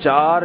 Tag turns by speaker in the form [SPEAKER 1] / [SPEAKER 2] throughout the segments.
[SPEAKER 1] 4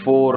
[SPEAKER 1] 4।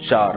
[SPEAKER 1] 4।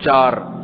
[SPEAKER 1] 4।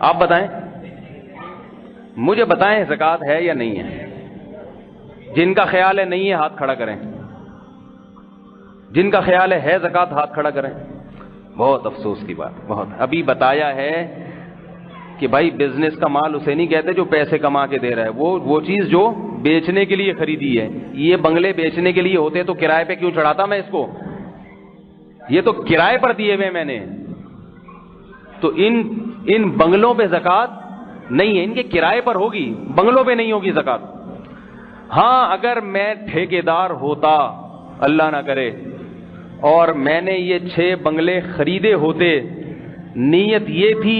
[SPEAKER 1] آپ بتائیں، مجھے بتائیں زکوٰۃ ہے یا نہیں ہے؟ جن کا خیال ہے نہیں ہے ہاتھ کھڑا کریں، جن کا خیال ہے زکوٰۃ ہاتھ کھڑا کریں۔ بہت افسوس کی بات، بہت۔ ابھی بتایا ہے کہ بھائی بزنس کا مال اسے نہیں کہتے جو پیسے کما کے دے رہا ہے، وہ چیز جو بیچنے کے لیے خریدی ہے۔ یہ بنگلے بیچنے کے لیے ہوتے تو کرائے پہ کیوں چڑھاتا میں اس کو؟ یہ تو کرائے پر دیے ہوئے میں نے، تو ان بنگلوں پہ زکوٰۃ نہیں ہے، ان کے کرائے پر ہوگی، بنگلوں پہ نہیں ہوگی زکوٰۃ۔ ہاں اگر میں ٹھیکیدار ہوتا، اللہ نہ کرے، اور میں نے یہ 6 بنگلے خریدے ہوتے، نیت یہ تھی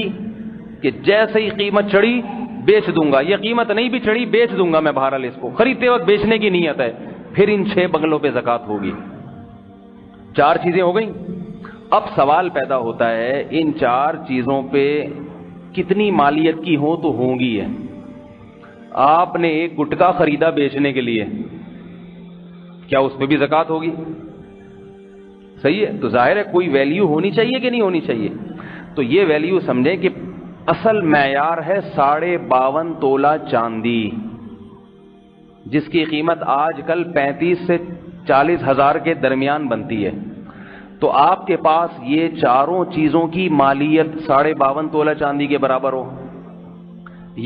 [SPEAKER 1] کہ جیسے ہی قیمت چڑھی بیچ دوں گا، یہ قیمت نہیں بھی چڑھی بیچ دوں گا میں، بہرحال اس کو خریدتے وقت بیچنے کی نیت ہے، پھر ان 6 بنگلوں پہ زکوٰۃ ہوگی۔ 4 چیزیں ہو گئیں۔ اب سوال پیدا ہوتا ہے ان 4 چیزوں پہ کتنی مالیت کی ہو تو ہوں گی ہے۔ آپ نے ایک گٹکا خریدا بیچنے کے لیے، کیا اس پہ بھی زکوٰۃ ہوگی؟ صحیح ہے، تو ظاہر ہے کوئی ویلیو ہونی چاہیے کہ نہیں ہونی چاہیے؟ تو یہ ویلیو سمجھیں کہ اصل معیار ہے 52.5 تولہ چاندی، جس کی قیمت آج کل 35 سے 40 ہزار کے درمیان بنتی ہے۔ تو آپ کے پاس یہ 4 چیزوں کی مالیت 52.5 تولہ چاندی کے برابر ہو،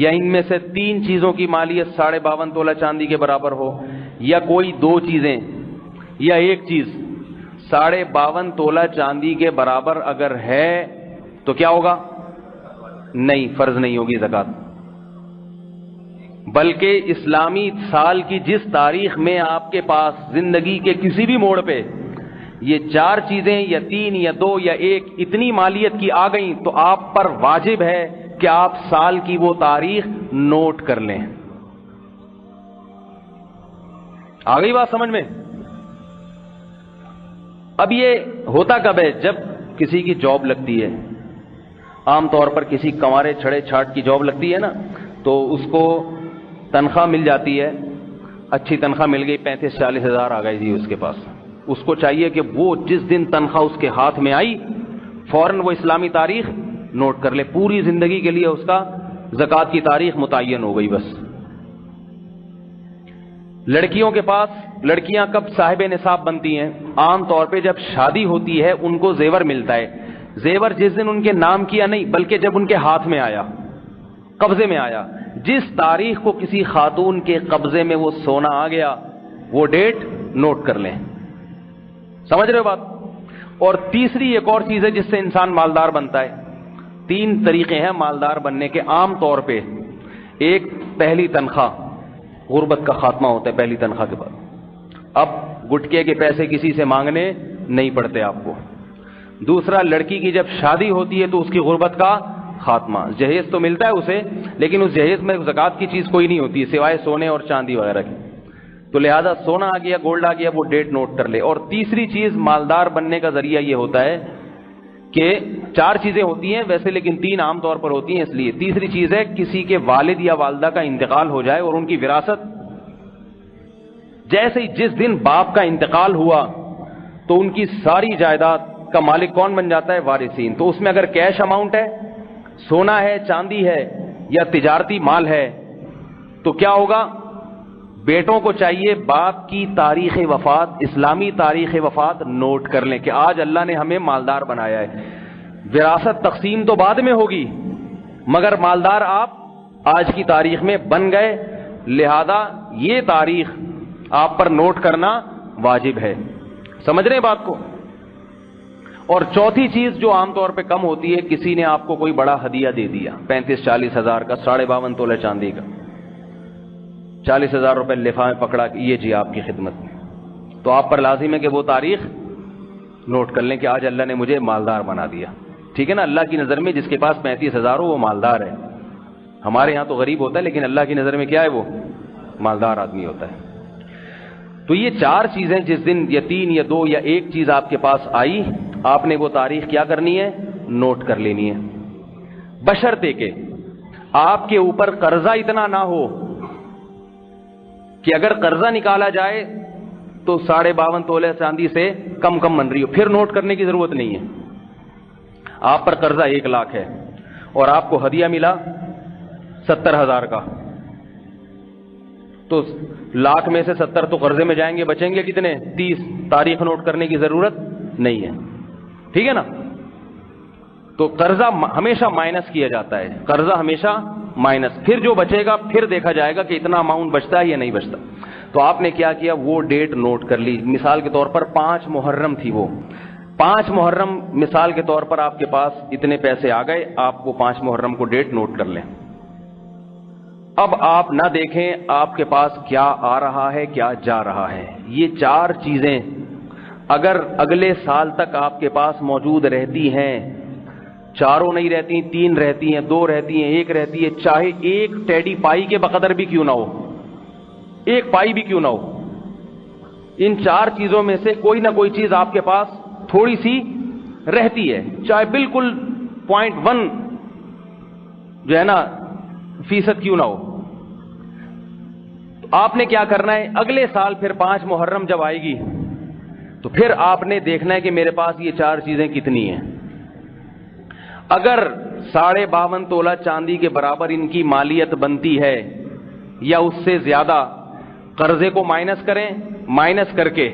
[SPEAKER 1] یا ان میں سے 3 چیزوں کی مالیت 52.5 تولہ چاندی کے برابر ہو، یا کوئی 2 چیزیں یا ایک چیز 52.5 تولہ چاندی کے برابر اگر ہے تو کیا ہوگا؟ نہیں، فرض نہیں ہوگی زکوٰۃ۔ بلکہ اسلامی سال کی جس تاریخ میں آپ کے پاس زندگی کے کسی بھی موڑ پہ یہ 4 چیزیں یا 3 یا 2 یا 1 اتنی مالیت کی آ گئیں تو آپ پر واجب ہے کہ آپ سال کی وہ تاریخ نوٹ کر لیں۔ آ گئی بات سمجھ میں؟ اب یہ ہوتا کب ہے؟ جب کسی کی جاب لگتی ہے، عام طور پر کسی کنوارے چھڑے چھاٹ کی جاب لگتی ہے نا، تو اس کو تنخواہ مل جاتی ہے، اچھی تنخواہ مل گئی، 35-40 ہزار آ گئی جی اس کے پاس۔ اس کو چاہیے کہ وہ جس دن تنخواہ اس کے ہاتھ میں آئی فوراً وہ اسلامی تاریخ نوٹ کر لے، پوری زندگی کے لیے اس کا زکوٰۃ کی تاریخ متعین ہو گئی بس۔ لڑکیوں کے پاس، لڑکیاں کب صاحب نصاب بنتی ہیں؟ عام طور پہ جب شادی ہوتی ہے ان کو زیور ملتا ہے۔ زیور جس دن ان کے نام کیا نہیں، بلکہ جب ان کے ہاتھ میں آیا، قبضے میں آیا، جس تاریخ کو کسی خاتون کے قبضے میں وہ سونا آ گیا وہ ڈیٹ نوٹ کر لیں۔ سمجھ رہے ہو بات؟ اور تیسری ایک اور چیز ہے جس سے انسان مالدار بنتا ہے۔ 3 طریقے ہیں مالدار بننے کے عام طور پہ۔ ایک، پہلی تنخواہ، غربت کا خاتمہ ہوتا ہے پہلی تنخواہ کے بعد، اب گٹکے کے پیسے کسی سے مانگنے نہیں پڑتے آپ کو۔ دوسرا، لڑکی کی جب شادی ہوتی ہے تو اس کی غربت کا خاتمہ، جہیز تو ملتا ہے اسے لیکن اس جہیز میں زکوٰۃ کی چیز کوئی نہیں ہوتی سوائے سونے اور چاندی وغیرہ کی، تو لہذا سونا آ گیا، گولڈ آ گیا، وہ ڈیٹ نوٹ کر لے۔ اور تیسری چیز مالدار بننے کا ذریعہ یہ ہوتا ہے کہ 4 چیزیں ہوتی ہیں ویسے لیکن 3 عام طور پر ہوتی ہیں، اس لیے تیسری چیز ہے کسی کے والد یا والدہ کا انتقال ہو جائے اور ان کی وراثت، جیسے ہی جس دن باپ کا انتقال ہوا تو ان کی ساری جائیداد کا مالک کون بن جاتا ہے؟ وارثین۔ تو اس میں اگر کیش اماؤنٹ ہے، سونا ہے، چاندی ہے یا تجارتی مال ہے تو کیا ہوگا؟ بیٹوں کو چاہیے باپ کی تاریخ وفات، اسلامی تاریخ وفات نوٹ کر لیں کہ آج اللہ نے ہمیں مالدار بنایا ہے۔ وراثت تقسیم تو بعد میں ہوگی مگر مالدار آپ آج کی تاریخ میں بن گئے، لہذا یہ تاریخ آپ پر نوٹ کرنا واجب ہے۔ سمجھ رہے ہیں بات کو؟ اور چوتھی چیز جو عام طور پہ کم ہوتی ہے، کسی نے آپ کو کوئی بڑا ہدیہ دے دیا 35-40 ہزار کا، 52.5 تولہ چاندی کا، 40 ہزار روپے لفافے میں پکڑا کہ یہ جی آپ کی خدمت میں، تو آپ پر لازم ہے کہ وہ تاریخ نوٹ کر لیں کہ آج اللہ نے مجھے مالدار بنا دیا۔ ٹھیک ہے نا؟ اللہ کی نظر میں جس کے پاس 35 ہزار ہو وہ مالدار ہے، ہمارے ہاں تو غریب ہوتا ہے لیکن اللہ کی نظر میں کیا ہے؟ وہ مالدار آدمی ہوتا ہے۔ تو یہ 4 چیزیں جس دن یا 3 یا 2 یا 1 چیز آپ کے پاس آئی، آپ نے وہ تاریخ کیا کرنی ہے؟ نوٹ کر لینی ہے، بشرطے کہ آپ کے اوپر قرضہ اتنا نہ ہو کہ اگر قرضہ نکالا جائے تو 52.5 تولے چاندی سے کم بن رہی ہو، پھر نوٹ کرنے کی ضرورت نہیں ہے۔ آپ پر قرضہ 1 لاکھ ہے اور آپ کو ہدیہ ملا 70,000 کا، تو لاکھ میں سے 70 تو قرضے میں جائیں گے، بچیں گے کتنے؟ 30۔ تاریخ نوٹ کرنے کی ضرورت نہیں ہے، ٹھیک ہے نا؟ تو قرضہ ہمیشہ مائنس کیا جاتا ہے، قرضہ ہمیشہ مائنس، پھر جو بچے گا پھر دیکھا جائے گا کہ اتنا اماؤنٹ بچتا ہے یا نہیں بچتا۔ تو آپ نے کیا کیا؟ وہ ڈیٹ نوٹ کر لی۔ مثال کے طور پر 5 محرم تھی، وہ 5 محرم مثال کے طور پر آپ کے پاس اتنے پیسے آ گئے، آپ وہ 5 محرم کو ڈیٹ نوٹ کر لیں۔ اب آپ نہ دیکھیں آپ کے پاس کیا آ رہا ہے کیا جا رہا ہے، یہ 4 چیزیں اگر اگلے سال تک آپ کے پاس موجود رہتی ہیں، 4 نہیں رہتی، 3 رہتی ہیں، 2 رہتی ہیں، 1 رہتی ہے، چاہے 1 ٹیڈی پائی کے بقدر بھی کیوں نہ ہو، 1 پائی بھی کیوں نہ ہو، ان 4 چیزوں میں سے کوئی نہ کوئی چیز آپ کے پاس تھوڑی سی رہتی ہے، چاہے بالکل 0.1 جو ہے نا فیصد کیوں نہ ہو۔ تو آپ نے کیا کرنا ہے؟ اگلے سال پھر 5 محرم جب آئے گی تو پھر آپ نے دیکھنا ہے کہ میرے پاس یہ 4 چیزیں کتنی ہیں۔ اگر 52.5 تولہ چاندی کے برابر ان کی مالیت بنتی ہے یا اس سے زیادہ، قرضے کو مائنس کریں، مائنس کر کے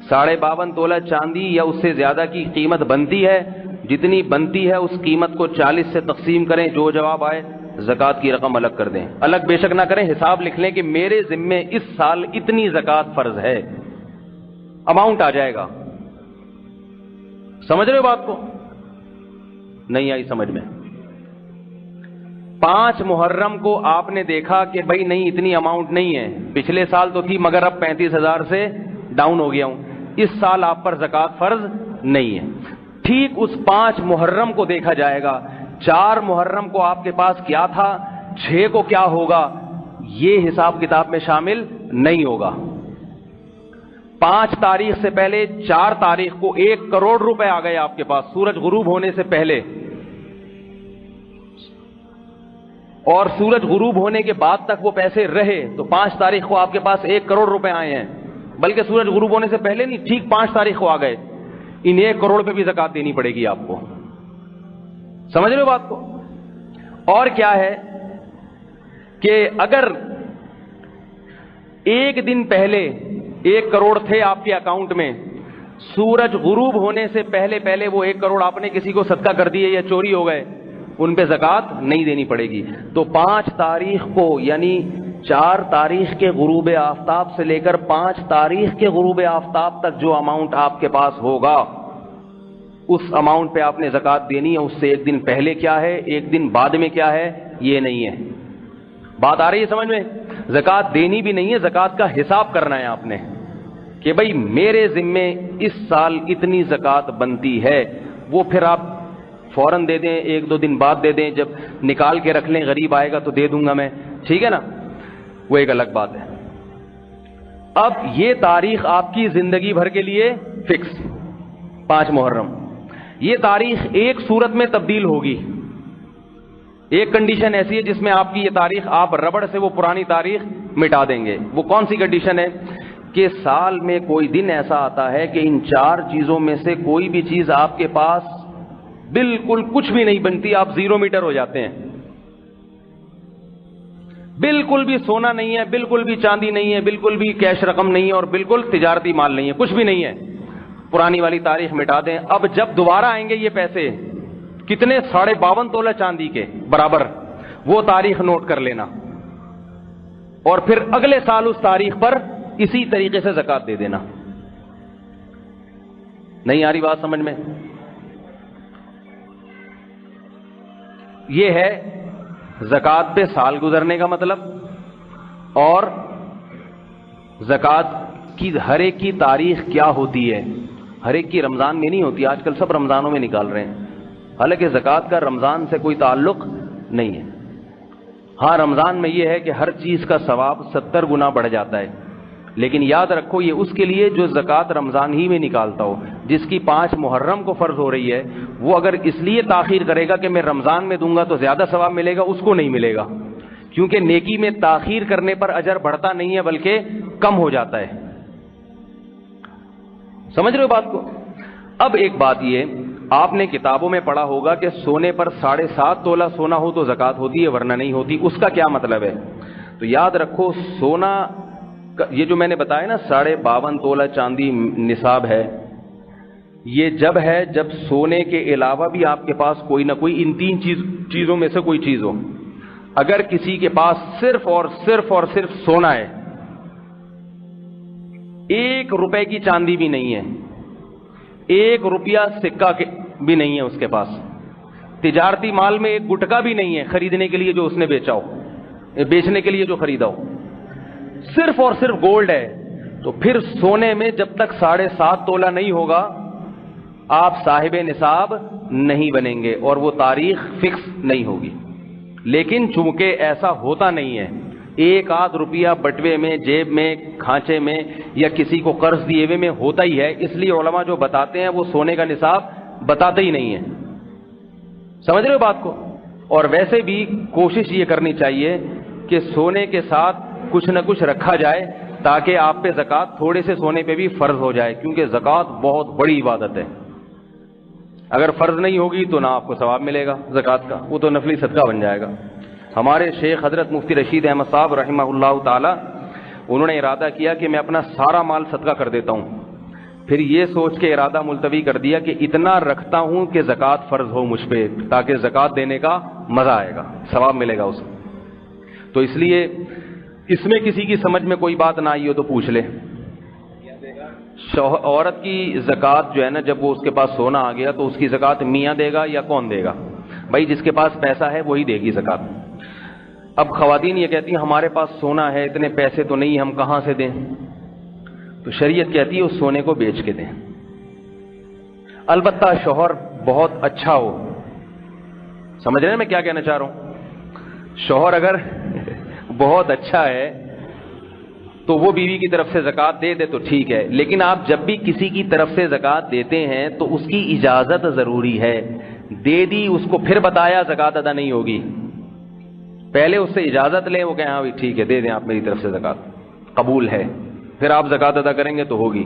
[SPEAKER 1] 52.5 تولہ چاندی یا اس سے زیادہ کی قیمت بنتی ہے، جتنی بنتی ہے اس قیمت کو 40 سے تقسیم کریں، جو جواب آئے زکوٰۃ کی رقم الگ کر دیں۔ الگ بے شک نہ کریں، حساب لکھ لیں کہ میرے ذمے اس سال اتنی زکوٰۃ فرض ہے، اماؤنٹ آ جائے گا۔ سمجھ رہے ہو بات کو؟ نہیں آئی سمجھ میں؟ 5 محرم کو آپ نے دیکھا کہ بھائی نہیں اتنی اماؤنٹ نہیں ہے، پچھلے سال تو تھی مگر اب 35,000 سے ڈاؤن ہو گیا ہوں، اس سال آپ پر زکوٰۃ فرض نہیں ہے۔ ٹھیک اس 5 محرم کو دیکھا جائے گا، 4 محرم کو آپ کے پاس کیا تھا، 6 کو کیا ہوگا، یہ حساب کتاب میں شامل نہیں ہوگا۔ 5 تاریخ سے پہلے 4 تاریخ کو 1 کروڑ روپے آ گئے آپ کے پاس سورج غروب ہونے سے پہلے، اور سورج غروب ہونے کے بعد تک وہ پیسے رہے، تو 5 تاریخ کو آپ کے پاس 1 کروڑ روپے آئے ہیں، بلکہ سورج غروب ہونے سے پہلے نہیں، ٹھیک 5 تاریخ کو آ گئے، ان 1 کروڑ پہ بھی زکوٰۃ دینی پڑے گی آپ کو۔ سمجھ رہے ہو بات کو؟ اور کیا ہے کہ اگر 1 دن پہلے 1 کروڑ تھے آپ کے اکاؤنٹ میں، سورج غروب ہونے سے پہلے وہ 1 کروڑ آپ نے کسی کو صدقہ کر دیے یا چوری ہو گئے، ان پہ زکوٰۃ نہیں دینی پڑے گی۔ تو 5 تاریخ کو یعنی 4 تاریخ کے غروب آفتاب سے لے کر 5 تاریخ کے غروب آفتاب تک جو اماؤنٹ آپ کے پاس ہوگا، اس اماؤنٹ پہ آپ نے زکوٰۃ دینی ہے۔ اس سے 1 دن پہلے کیا ہے، 1 دن بعد میں کیا ہے، یہ نہیں ہے۔ بات آ رہی ہے سمجھ میں؟ زکوٰۃ دینی بھی نہیں ہے، زکوٰۃ کا حساب کرنا ہے آپ نے کہ بھائی میرے ذمے اس سال اتنی زکوٰۃ بنتی ہے، وہ پھر آپ فوراً دے دیں، 1-2 دن بعد دے دیں، جب نکال کے رکھ لیں غریب آئے گا تو دے دوں گا میں، ٹھیک ہے نا، وہ ایک الگ بات ہے۔ اب یہ تاریخ آپ کی زندگی بھر کے لیے فکس، 5 محرم، یہ تاریخ ایک صورت میں تبدیل ہوگی، ایک کنڈیشن ایسی ہے جس میں آپ کی یہ تاریخ آپ ربڑ سے وہ پرانی تاریخ مٹا دیں گے۔ وہ کون سی کنڈیشن ہے کہ سال میں کوئی دن ایسا آتا ہے کہ ان 4 چیزوں میں سے کوئی بھی چیز آپ کے پاس بالکل کچھ بھی نہیں بنتی، آپ 0 میٹر ہو جاتے ہیں، بالکل بھی سونا نہیں ہے، بالکل بھی چاندی نہیں ہے، بالکل بھی کیش رقم نہیں ہے، اور بالکل تجارتی مال نہیں ہے، کچھ بھی نہیں ہے، پرانی والی تاریخ مٹا دیں۔ اب جب دوبارہ آئیں گے یہ پیسے کتنے، 52.5 تولہ چاندی کے برابر، وہ تاریخ نوٹ کر لینا، اور پھر اگلے سال اس تاریخ پر اسی طریقے سے زکوٰۃ دے دینا۔ نہیں آ رہی بات سمجھ میں؟ یہ ہے زکوٰۃ پہ سال گزرنے کا مطلب، اور زکوٰۃ کی ہر ایک کی تاریخ کیا ہوتی ہے، ہر ایک کی رمضان میں نہیں ہوتی، آج کل سب رمضانوں میں نکال رہے ہیں، حالانکہ زکوٰۃ کا رمضان سے کوئی تعلق نہیں ہے۔ ہاں رمضان میں یہ ہے کہ ہر چیز کا ثواب 70 گنا بڑھ جاتا ہے، لیکن یاد رکھو یہ اس کے لیے جو زکوٰۃ رمضان ہی میں نکالتا ہو، جس کی 5 محرم کو فرض ہو رہی ہے، وہ اگر اس لیے تاخیر کرے گا کہ میں رمضان میں دوں گا تو زیادہ ثواب ملے گا، اس کو نہیں ملے گا، کیونکہ نیکی میں تاخیر کرنے پر اجر بڑھتا نہیں ہے بلکہ کم ہو جاتا ہے۔ سمجھ رہے ہو بات کو؟ اب ایک بات یہ آپ نے کتابوں میں پڑھا ہوگا کہ سونے پر 7.5 تولہ سونا ہو تو زکوٰۃ ہوتی ہے ورنہ نہیں ہوتی. اس کا کیا مطلب ہے؟ تو یاد رکھو سونا یہ جو میں نے بتایا نا 52.5 تولہ چاندی نصاب ہے، یہ جب ہے جب سونے کے علاوہ بھی آپ کے پاس کوئی نہ کوئی ان 3 چیزوں میں سے کوئی چیز ہو. اگر کسی کے پاس صرف اور صرف سونا ہے، 1 روپے کی چاندی بھی نہیں ہے، 1 روپیہ سکہ بھی نہیں ہے اس کے پاس، تجارتی مال میں 1 گٹکا بھی نہیں ہے خریدنے کے لیے جو اس نے بیچا ہو، بیچنے کے لیے جو خریدا ہو، صرف اور صرف گولڈ ہے، تو پھر سونے میں جب تک 7.5 تولہ نہیں ہوگا آپ صاحب نصاب نہیں بنیں گے اور وہ تاریخ فکس نہیں ہوگی. لیکن چونکہ ایسا ہوتا نہیں ہے، 1 روپیہ بٹوے میں، جیب میں، کھانچے میں یا کسی کو قرض دیے ہوئے میں ہوتا ہی ہے، اس لیے علماء جو بتاتے ہیں وہ سونے کا نصاب بتاتے ہی نہیں ہیں. سمجھ رہے ہو بات کو؟ اور ویسے بھی کوشش یہ کرنی چاہیے کہ سونے کے ساتھ کچھ نہ کچھ رکھا جائے تاکہ آپ پہ زکوٰۃ تھوڑے سے سونے پہ بھی فرض ہو جائے، کیونکہ زکوٰۃ بہت بڑی عبادت ہے. اگر فرض نہیں ہوگی تو نہ آپ کو ثواب ملے گا زکوٰۃ کا، وہ تو نفلی صدقہ بن جائے گا. ہمارے شیخ حضرت مفتی رشید احمد صاحب رحمہ اللہ تعالی، انہوں نے ارادہ کیا کہ میں اپنا سارا مال صدقہ کر دیتا ہوں. پھر یہ سوچ کے ارادہ ملتوی کر دیا کہ اتنا رکھتا ہوں کہ زکوٰۃ فرض ہو مجھ پہ، تاکہ زکوٰۃ دینے کا مزہ آئے گا، ثواب ملے گا اسے. تو اس لیے اس میں کسی کی سمجھ میں کوئی بات نہ آئی ہو تو پوچھ لے. عورت کی زکوٰۃ جو ہے نا، جب وہ اس کے پاس سونا آ گیا تو اس کی زکوٰۃ میاں دے گا یا کون دے گا؟ بھائی جس کے پاس پیسہ ہے وہی دے گی زکوٰۃ. اب خواتین یہ کہتی ہیں ہمارے پاس سونا ہے، اتنے پیسے تو نہیں، ہم کہاں سے دیں؟ تو شریعت کہتی ہے اس سونے کو بیچ کے دیں. البتہ شوہر بہت اچھا ہو. سمجھ رہے ہیں میں کیا کہنا چاہ رہا ہوں؟ شوہر اگر بہت اچھا ہے تو وہ بیوی کی طرف سے زکوٰۃ دے دے تو ٹھیک ہے، لیکن آپ جب بھی کسی کی طرف سے زکوٰۃ دیتے ہیں تو اس کی اجازت ضروری ہے. دے دی، اس کو پھر بتایا زکوٰۃ ادا نہیں ہوگی. پہلے اس سے اجازت لیں، وہ کہیں ہاں ٹھیک ہے دے دیں آپ میری طرف سے زکوٰۃ، قبول ہے، پھر آپ زکوٰۃ ادا کریں گے تو ہوگی.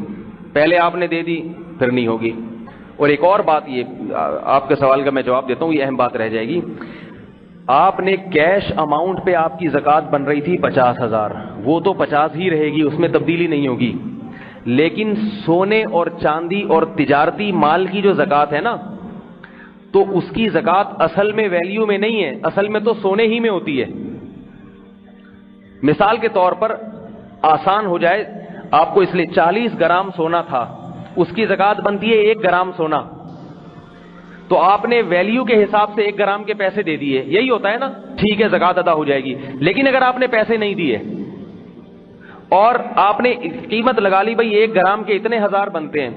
[SPEAKER 1] پہلے آپ نے دے دی پھر نہیں ہوگی. اور ایک اور بات، یہ آپ کے سوال کا میں جواب دیتا ہوں، یہ اہم بات رہ جائے گی. آپ نے کیش اماؤنٹ پہ آپ کی زکوٰۃ بن رہی تھی 50,000، وہ تو 50 ہی رہے گی، اس میں تبدیلی نہیں ہوگی. لیکن سونے اور چاندی اور تجارتی مال کی جو زکوٰۃ ہے نا، تو اس کی زکوٰۃ اصل میں ویلیو میں نہیں ہے، اصل میں تو سونے ہی میں ہوتی ہے. مثال کے طور پر آسان ہو جائے آپ کو، اس لیے 40 گرام سونا تھا، اس کی زکوٰۃ بنتی ہے 1 گرام سونا، تو آپ نے ویلیو کے حساب سے 1 گرام کے پیسے دے دیے، یہی ہوتا ہے نا، ٹھیک ہے زکوٰۃ ادا ہو جائے گی. لیکن اگر آپ نے پیسے نہیں دیے اور آپ نے قیمت لگا لی بھائی 1 گرام کے اتنے 1000 بنتے ہیں،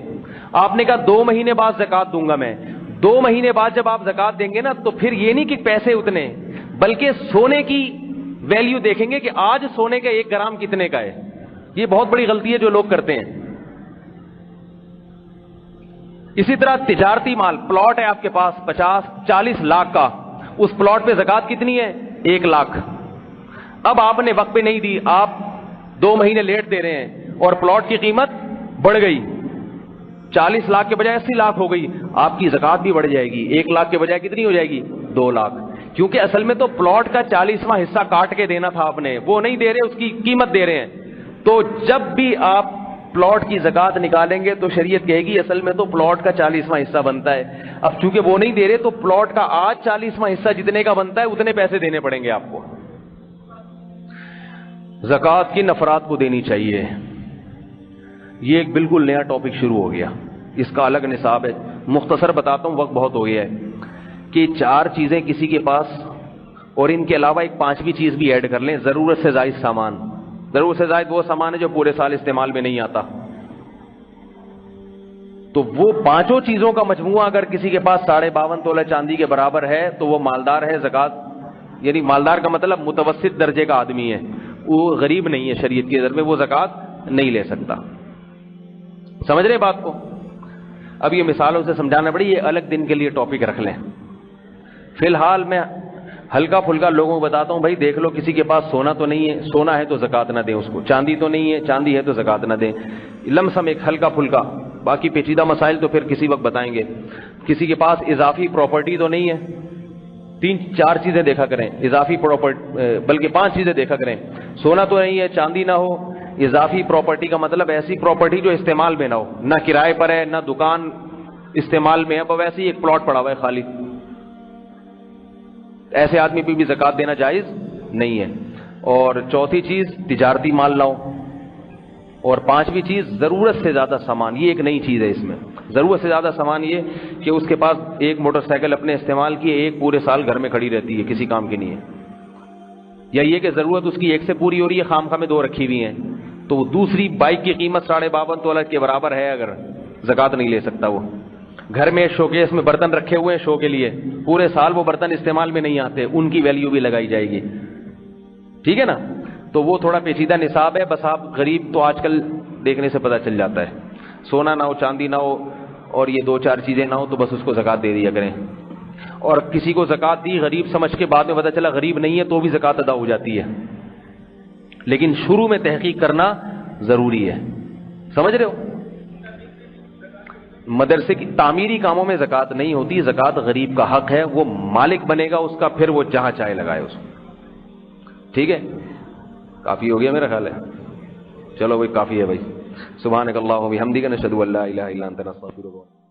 [SPEAKER 1] آپ نے کہا 2 مہینے بعد زکوٰۃ دوں گا میں، 2 مہینے بعد جب آپ زکوٰۃ دیں گے نا تو پھر یہ نہیں کہ پیسے اتنے، بلکہ سونے کی ویلیو دیکھیں گے کہ آج سونے کا 1 گرام کتنے کا ہے. یہ بہت بڑی غلطی ہے جو لوگ کرتے ہیں. اسی طرح تجارتی مال، پلاٹ ہے آپ کے پاس 50-40 لاکھ کا، اس پلاٹ پہ زکوٰۃ کتنی ہے؟ 1 لاکھ. اب آپ نے وقت پہ نہیں دی، آپ 2 مہینے لیٹ دے رہے ہیں اور پلاٹ کی قیمت بڑھ گئی، 40 لاکھ کے بجائے 80 لاکھ ہو گئی، آپ کی زکوٰۃ بھی بڑھ جائے گی. 1 لاکھ کے بجائے کتنی ہو جائے گی؟ 2 لاکھ. کیونکہ اصل میں تو پلاٹ کا 40واں حصہ کاٹ کے دینا تھا آپ نے، وہ نہیں دے رہے، اس کی قیمت دے رہے ہیں. تو جب بھی آپ پلاٹ کی زکوٰۃ نکالیں گے تو شریعت کہے گی اصل میں تو پلاٹ کا 40واں حصہ بنتا ہے. اب چونکہ وہ نہیں دے رہے تو پلاٹ کا آج 40واں حصہ جتنے کا بنتا ہے اتنے پیسے دینے پڑیں گے آپ کو. زکوٰۃ کن افراد کو دینی چاہیے، یہ ایک بالکل نیا ٹاپک شروع ہو گیا، اس کا الگ نصاب ہے. مختصر بتاتا ہوں، وقت بہت ہو گیا ہے، کہ 4 چیزیں کسی کے پاس اور ان کے علاوہ ایک 5ویں چیز بھی ایڈ کر لیں، ضرورت سے زائد سامان. ضرورت سے زائد وہ سامان ہے جو پورے سال استعمال میں نہیں آتا. تو وہ 5 چیزوں کا مجموعہ اگر کسی کے پاس 52.5 تولہ چاندی کے برابر ہے تو وہ مالدار ہے. زکوٰۃ یعنی مالدار کا مطلب متوسط درجے کا آدمی ہے، وہ غریب نہیں ہے، شریعت کی نظر میں وہ زکوٰۃ نہیں لے سکتا. سمجھ رہے بات کو؟ اب یہ مثالوں سے سمجھانا پڑی، یہ الگ دن کے لیے ٹاپک رکھ لیں. فی الحال میں ہلکا پھلکا لوگوں کو بتاتا ہوں، بھائی دیکھ لو کسی کے پاس سونا تو نہیں ہے، سونا ہے تو زکوٰۃ نہ دیں اس کو. چاندی تو نہیں ہے، چاندی ہے تو زکوٰۃ نہ دیں. لم سم ایک ہلکا پھلکا، باقی پیچیدہ مسائل تو پھر کسی وقت بتائیں گے. کسی کے پاس اضافی پراپرٹی تو نہیں ہے، 3-4 چیزیں دیکھا کریں اضافی پراپرٹی، بلکہ 5 چیزیں دیکھا کریں. سونا تو نہیں ہے، چاندی نہ ہو. اضافی پراپرٹی کا مطلب ایسی پراپرٹی جو استعمال میں نہ ہو، نہ کرائے پر ہے، نہ دکان استعمال میں ہے، وہ ویسے ہی ایک پلاٹ پڑا ہوا ہے خالی. ایسے آدمی پہ بھی زکوٰۃ دینا جائز نہیں ہے. اور چوتھی چیز تجارتی مال نہ ہو. اور 5ویں چیز ضرورت سے زیادہ سامان. یہ ایک نئی چیز ہے اس میں، ضرورت سے زیادہ سامان یہ کہ اس کے پاس ایک موٹر سائیکل اپنے استعمال کی ایک پورے سال گھر میں کھڑی رہتی ہے، کسی کام کی نہیں ہے. یا یہ کہ ضرورت اس کی ایک سے پوری ہو رہی ہے، خام خواہ میں 2 رکھی ہوئی ہیں، تو وہ دوسری بائک کی قیمت 52.5 تولہ کے برابر ہے، اگر زکوٰۃ نہیں لے سکتا. وہ گھر میں شوکیس میں برتن رکھے ہوئے ہیں شو کے لیے، پورے سال وہ برتن استعمال میں نہیں آتے، ان کی ویلیو بھی لگائی جائے گی. ٹھیک ہے نا؟ تو وہ تھوڑا پیچیدہ نصاب ہے. بس آپ غریب تو آج کل دیکھنے سے پتہ چل جاتا ہے، سونا نہ ہو، چاندی نہ ہو، اور یہ 2-4 چیزیں نہ ہو، تو بس اس کو زکوٰۃ دے دیا کریں. اور کسی کو زکوٰۃ دی غریب سمجھ کے، بعد میں پتہ چلا غریب نہیں ہے، تو بھی زکوٰۃ ادا ہو جاتی ہے. لیکن شروع میں تحقیق کرنا ضروری ہے. سمجھ رہے ہو؟ مدرسے کی تعمیری کاموں میں زکوٰۃ نہیں ہوتی. زکوٰۃ غریب کا حق ہے، وہ مالک بنے گا اس کا، پھر وہ جہاں چاہے لگائے اس کو. ٹھیک ہے؟ کافی ہو گیا میرا خیال ہے. چلو بھائی کافی ہے بھائی. سبحانک اللہم و بحمدک، نشہد ان لا الہ الا انت، نستغفرک.